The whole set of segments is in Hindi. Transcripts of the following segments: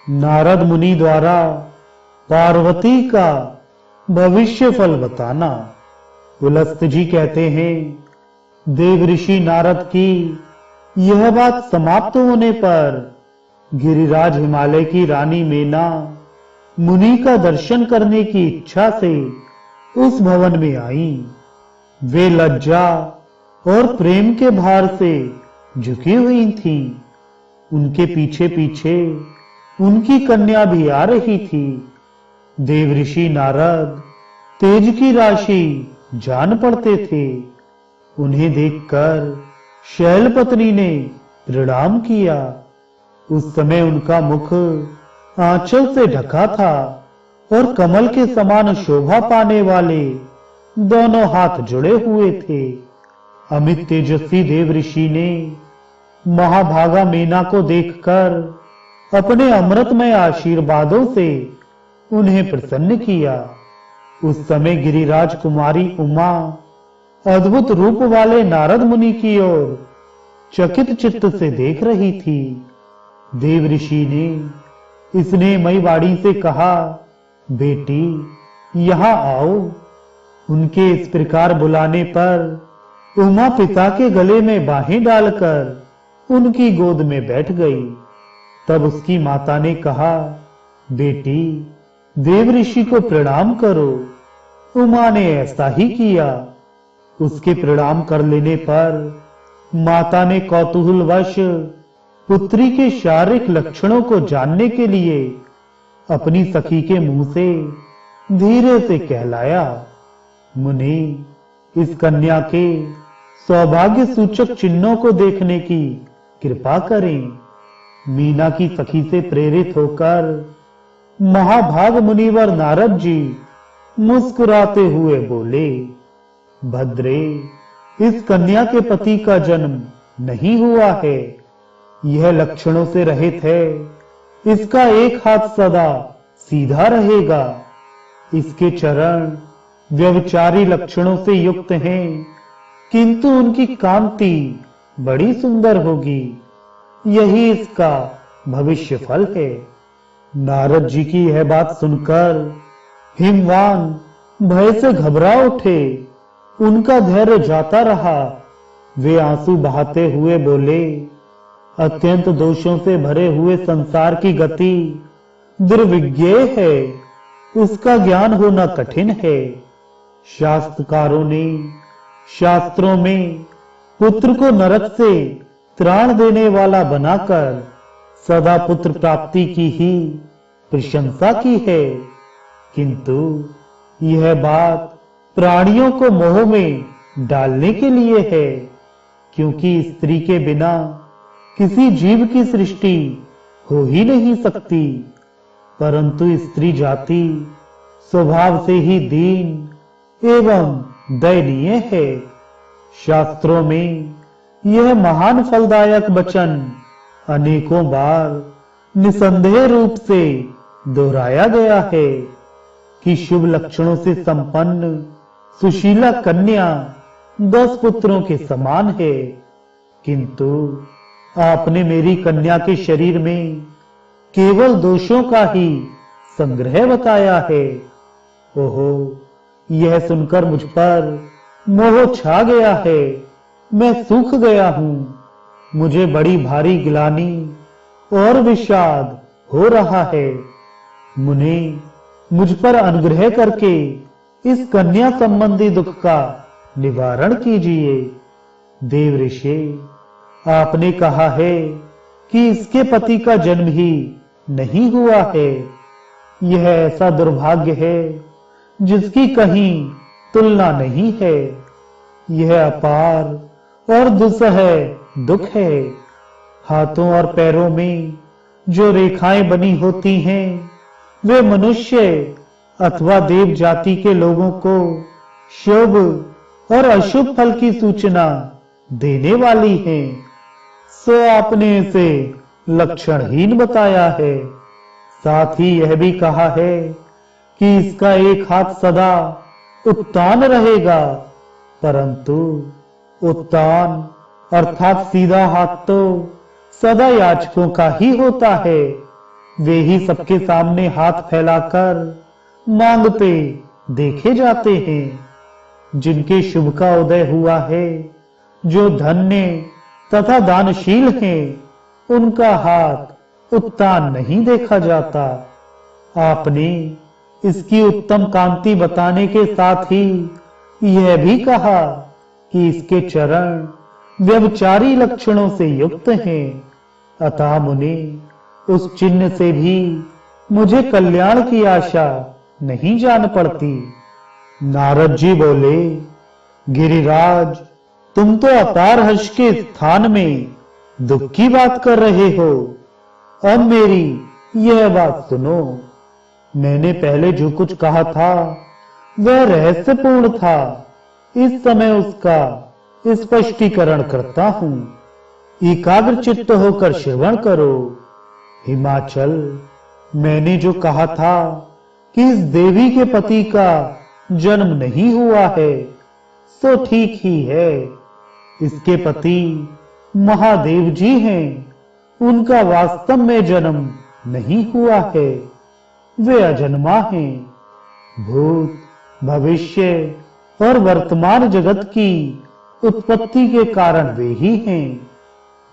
नारद मुनि द्वारा पार्वती का भविष्य फल बताना। पुलस्त जी कहते हैं, देव ऋषि नारद की यह बात समाप्त होने पर गिरिराज हिमालय की रानी मेना मुनि का दर्शन करने की इच्छा से उस भवन में आई। वे लज्जा और प्रेम के भार से झुकी हुई थीं। उनके पीछे पीछे उनकी कन्या भी आ रही थी। देव ऋषि नारद तेज की राशि जान पड़ते थे। उन्हें देखकर शैलपत्नी ने प्रणाम किया। उस समय उनका मुख आंचल से ढका था और कमल के समान शोभा पाने वाले दोनों हाथ जुड़े हुए थे। अमित तेजस्वी देव ऋषि ने महाभागा मेना को देखकर अपने अमृतमय आशीर्वादों से उन्हें प्रसन्न किया। उस समय गिरिराज कुमारी उमा अद्भुत रूप वाले नारद मुनि की ओर चकित चित्त से देख रही थी। देव ऋषि ने स्नेहमयी वाणी से कहा, बेटी यहां आओ। उनके इस प्रकार बुलाने पर उमा पिता के गले में बाहें डालकर उनकी गोद में बैठ गई। तब उसकी माता ने कहा, बेटी देव ऋषि को प्रणाम करो। उमा ने ऐसा ही किया। उसके प्रणाम कर लेने पर माता ने कौतूहलवश पुत्री के शारीरिक लक्षणों को जानने के लिए अपनी सखी के मुंह से धीरे से कहलाया, मुनि इस कन्या के सौभाग्य सूचक चिन्हों को देखने की कृपा करें। मीना की सखी से प्रेरित होकर महाभाग मुनिवर नारद जी मुस्कुराते हुए बोले, भद्रे इस कन्या के पति का जन्म नहीं हुआ है। यह लक्षणों से रहित है। इसका एक हाथ सदा सीधा रहेगा। इसके चरण व्यभिचारी लक्षणों से युक्त हैं, किंतु उनकी कांति बड़ी सुंदर होगी। यही इसका भविष्य फल है। नारद जी की यह बात सुनकर हिमवान भय से घबरा उठे। उनका धैर्य जाता रहा। वे आंसू बहाते हुए बोले, अत्यंत दोषों से भरे हुए संसार की गति दुर्विज्ञेय है। उसका ज्ञान होना कठिन है। शास्त्रकारों ने शास्त्रों में पुत्र को नरक से त्राण देने वाला बनाकर सदा पुत्र प्राप्ति की ही प्रशंसा की है, किंतु यह बात प्राणियों को मोह में डालने के लिए है, क्योंकि स्त्री के बिना किसी जीव की सृष्टि हो ही नहीं सकती। परंतु स्त्री जाति स्वभाव से ही दीन एवं दयनीय है। शास्त्रों में यह महान फलदायक वचन अनेकों बार निसंदेह रूप से दोहराया गया है कि शुभ लक्षणों से संपन्न सुशीला कन्या 10 पुत्रों के समान है, किंतु आपने मेरी कन्या के शरीर में केवल दोषों का ही संग्रह बताया है। ओहो, यह सुनकर मुझ पर मोह छा गया है। मैं सूख गया हूं। मुझे बड़ी भारी गिलानी और विषाद हो रहा है। मुनि मुझ पर अनुग्रह करके इस कन्या संबंधी दुख का निवारण कीजिए। देव ऋषि, आपने कहा है कि इसके पति का जन्म ही नहीं हुआ है। यह ऐसा दुर्भाग्य है जिसकी कहीं तुलना नहीं है। यह अपार और दुस्सह दुख है। हाथों और पैरों में जो रेखाएं बनी होती हैं, वे मनुष्य अथवा देव जाति के लोगों को शुभ और अशुभ फल की सूचना देने वाली हैं। सो आपने इसे लक्षणहीन बताया है। साथ ही यह भी कहा है कि इसका एक हाथ सदा उत्तान रहेगा, परंतु उत्तान अर्थात सीधा हाथ तो सदा याचकों का ही होता है। वे ही सबके सामने हाथ फैलाकर मांगते देखे जाते हैं। जिनके शुभ का उदय हुआ है, जो धन्य तथा दानशील हैं, उनका हाथ उत्तान नहीं देखा जाता। आपने इसकी उत्तम कांति बताने के साथ ही यह भी कहा कि इसके चरण व्यभिचारी लक्षणों से युक्त हैं। अतः मुनि, उस चिन्ह से भी मुझे कल्याण की आशा नहीं जान पड़ती। नारद जी बोले, गिरिराज, तुम तो अपार हर्ष के स्थान में दुख की बात कर रहे हो। अब मेरी यह बात सुनो। मैंने पहले जो कुछ कहा था वह रहस्यपूर्ण था। इस समय उसका स्पष्टीकरण करता हूं। एकाग्र चित्त होकर श्रवण करो। हिमाचल, मैंने जो कहा था कि इस देवी के पति का जन्म नहीं हुआ है, सो ठीक ही है। इसके पति महादेव जी हैं। उनका वास्तव में जन्म नहीं हुआ है। वे अजन्मा हैं। भूत, भविष्य और वर्तमान जगत की उत्पत्ति के कारण वे ही हैं।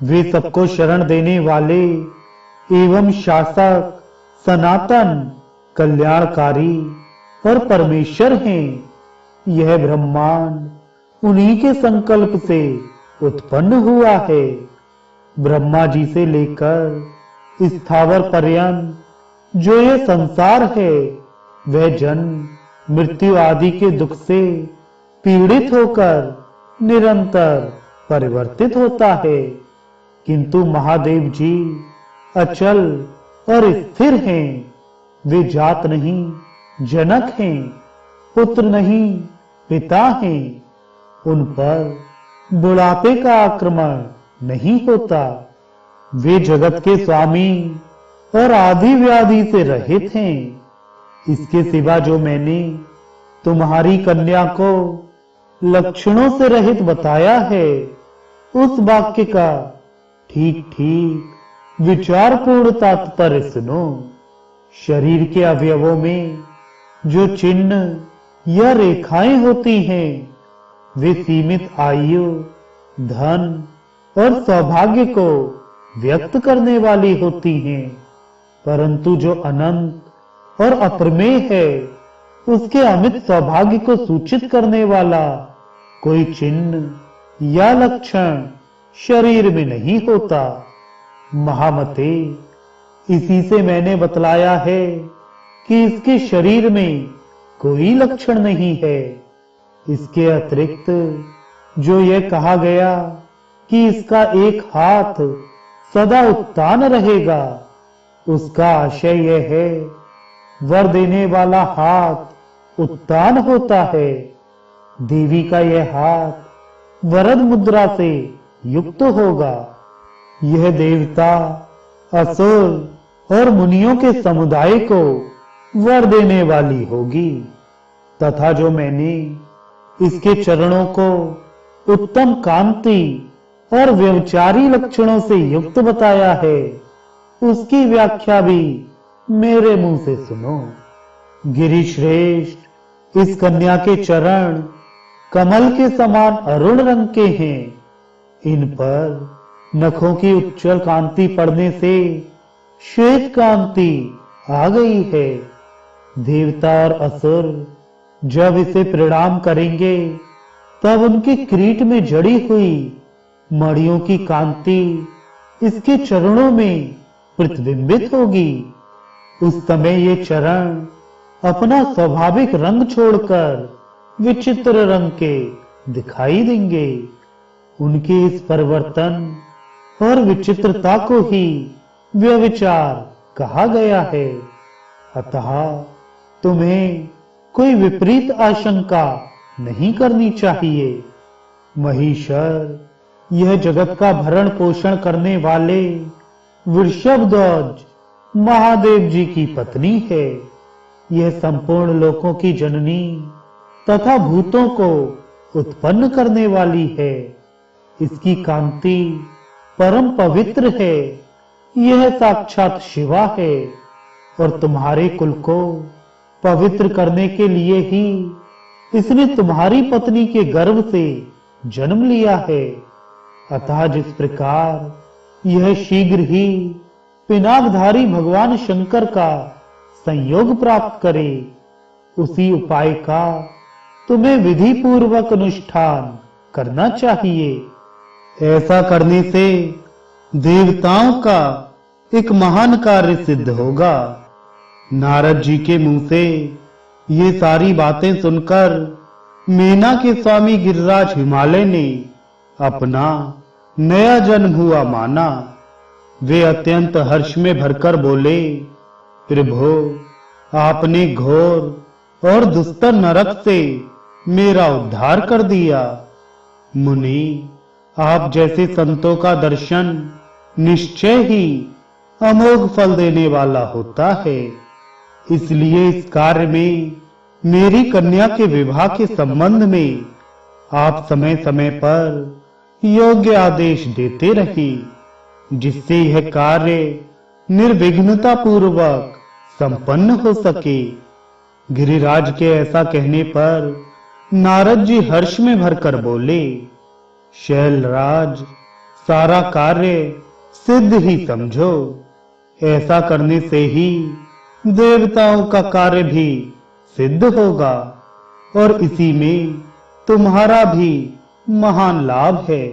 वे सबको शरण देने वाले एवं शासक, सनातन, कल्याणकारी और परमेश्वर हैं। यह ब्रह्मांड उन्हीं के संकल्प से उत्पन्न हुआ है। ब्रह्मा जी से लेकर स्थावर पर्यंत जो यह संसार है, वह जन्म मृत्यु आदि के दुख से पीड़ित होकर निरंतर परिवर्तित होता है। किंतु महादेव जी अचल और स्थिर हैं। वे जात नहीं जनक हैं, पुत्र नहीं पिता हैं। उन पर बुढ़ापे का आक्रमण नहीं होता। वे जगत के स्वामी और आदि व्याधि से रहित हैं। इसके सिवा जो मैंने तुम्हारी कन्या को लक्षणों से रहित बताया है, उस वाक्य का ठीक ठीक विचारपूर्ण तात्पर्य सुनो। शरीर के अवयवों में जो चिन्ह या रेखाएं होती हैं, वे सीमित आयु, धन और सौभाग्य को व्यक्त करने वाली होती हैं। परंतु जो अनंत और अप्रमेय है, उसके अमित सौभाग्य को सूचित करने वाला कोई चिन्ह या लक्षण शरीर में नहीं होता। महामते, इसी से मैंने बतलाया है कि इसके शरीर में कोई लक्षण नहीं है। इसके अतिरिक्त जो यह कहा गया कि इसका एक हाथ सदा उत्तान रहेगा, उसका आशय यह है, वर देने वाला हाथ उत्तान होता है। देवी का यह हाथ वरद मुद्रा से युक्त होगा। यह देवता असुर और मुनियों के समुदाय को वर देने वाली होगी। तथा जो मैंने इसके चरणों को उत्तम कांति और व्यभिचारी लक्षणों से युक्त बताया है, उसकी व्याख्या भी मेरे मुंह से सुनो। गिरिश्रेष्ठ, इस कन्या के चरण कमल के समान अरुण रंग के हैं। इन पर नखों की उज्जवल कांति पड़ने से श्वेत कांति आ गई है। देवता और असुर जब इसे प्रणाम करेंगे, तब उनकी क्रीट में जड़ी हुई मणियों की कांति इसके चरणों में प्रतिबिंबित होगी। उस समय ये चरण अपना स्वाभाविक रंग छोड़कर विचित्र रंग के दिखाई देंगे। उनके इस परिवर्तन और विचित्रता को ही व्यभिचार कहा गया है। अतः तुम्हें कोई विपरीत आशंका नहीं करनी चाहिए। महीश्वर, यह जगत का भरण पोषण करने वाले वृषभध्वज महादेव जी की पत्नी है। यह संपूर्ण लोकों की जननी तथा भूतों को उत्पन्न करने वाली है। इसकी कांति परम पवित्र है यह साक्षात शिवा है और तुम्हारे कुल को पवित्र करने के लिए ही इसने तुम्हारी पत्नी के गर्भ से जन्म लिया है। अतः जिस प्रकार यह शीघ्र ही पिनाकधारी भगवान शंकर का संयोग प्राप्त करे, उसी उपाय का तुम्हें विधि पूर्वक अनुष्ठान करना चाहिए। ऐसा करने से देवताओं का एक महान कार्य सिद्ध होगा। नारद जी के मुंह से ये सारी बातें सुनकर मेना के स्वामी गिरिराज हिमालय ने अपना नया जन्म हुआ माना। वे अत्यंत हर्ष में भरकर बोले, प्रभु, आपने घोर और दुस्तर नरक से मेरा उद्धार कर दिया। मुनि, आप जैसे संतों का दर्शन निश्चय ही अमोघ फल देने वाला होता है। इसलिए इस कार्य में मेरी कन्या के विवाह के संबंध में आप समय समय पर योग्य आदेश देते रहिए, जिससे यह कार्य निर्विघ्नता पूर्वक संपन्न हो सके। गिरिराज के ऐसा कहने पर नारद जी हर्ष में भरकर बोले, शैलराज, सारा कार्य सिद्ध ही समझो। ऐसा करने से ही देवताओं का कार्य भी सिद्ध होगा और इसी में तुम्हारा भी महान लाभ है।